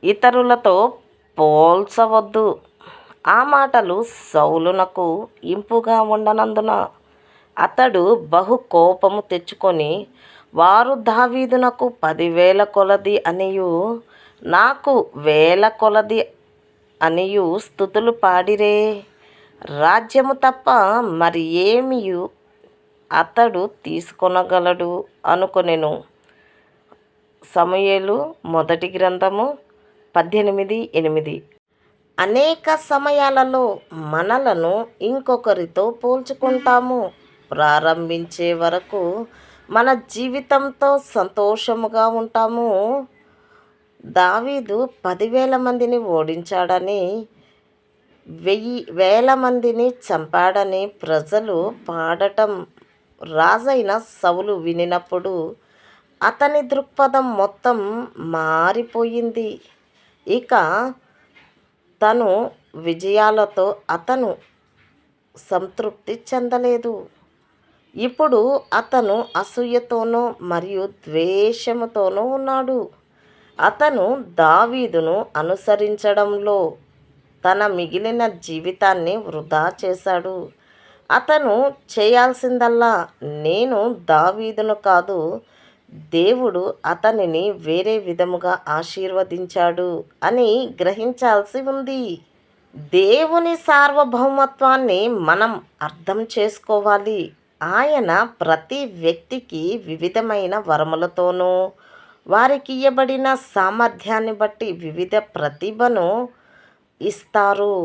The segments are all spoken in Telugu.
ఇతరులతో పోల్చవద్దు. ఆ మాటలు సౌలునకు ఇంపుగా ఉండనందున అతడు బహు కోపము తెచ్చుకొని, వారు దావీదునకు 10,000 కొలది అనియు నాకు 1,000 కొలది అనియు స్తుతులు పాడిరే. రాజ్యము తప్ప మరి ఏమియు అతడు తీసుకొనగలడు అనుకొనెను. సమూయేలు మొదటి గ్రంథము 18:8. అనేక సమయాలలో మనలను ఇంకొకరితో పోల్చుకుంటాము. ప్రారంభించే వరకు మన జీవితంతో సంతోషముగా ఉంటాము. దావీదు 10,000 మందిని ఓడించాడని, 1,000 మందిని చంపాడని ప్రజలు పాడటం రాజైన సౌలు వినినప్పుడు అతని దృక్పథం మొత్తం మారిపోయింది. ఇక తను విజయాలతో అతను సంతృప్తి చెందలేదు. ఇప్పుడు అతను అసూయతోనూ మరియు ద్వేషముతోనూ ఉన్నాడు. అతను దావీదును అనుసరించడంలో తన మిగిలిన జీవితాన్ని వృధా చేశాడు. అతను చేయాల్సిందల్లా, నేను దావీదును కాదు, దేవుడు అతనిని వేరే విధముగా ఆశీర్వదించాడు అని గ్రహించాల్సి ఉంది. దేవుని సార్వభౌమత్వాన్ని మనం అర్థం చేసుకోవాలి. ఆయన ప్రతి వ్యక్తికి వివిధమైన వరములతోనూ, వారికి ఇయ్యబడిన సామర్థ్యాన్ని బట్టి వివిధ ప్రతిభను ఇస్తారు.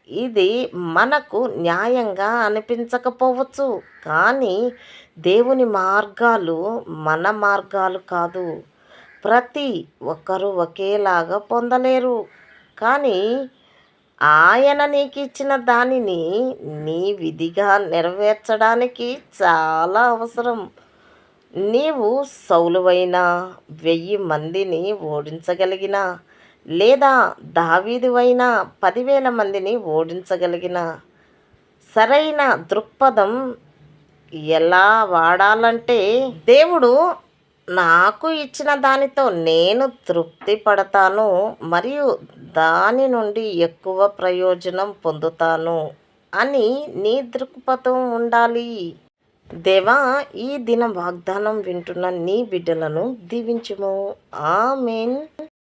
ఇది మనకు న్యాయంగా అనిపించకపోవచ్చు, కానీ దేవుని మార్గాలు మన మార్గాలు కాదు. ప్రతి ఒక్కరూ ఒకేలాగా పొందలేరు, కానీ ఆయన నీకు ఇచ్చిన దానిని నీ విధిగా నెరవేర్చడానికి చాలా అవసరం. నీవు సౌలువైనా 1,000 మందిని ఓడించగలిగిన, లేదా దావీదువైనా 10,000 మందిని ఓడించగలిగిన సరైన దృక్పథం ఎలా వాడాలంటే, దేవుడు నాకు ఇచ్చిన దానితో నేను తృప్తి పడతాను మరియు దాని నుండి ఎక్కువ ప్రయోజనం పొందుతాను అని నీ దృక్పథం ఉండాలి. దేవా, ఈ దిన వాగ్దానం వింటున్న నీ బిడ్డలను దీవించుము. ఆమేన్.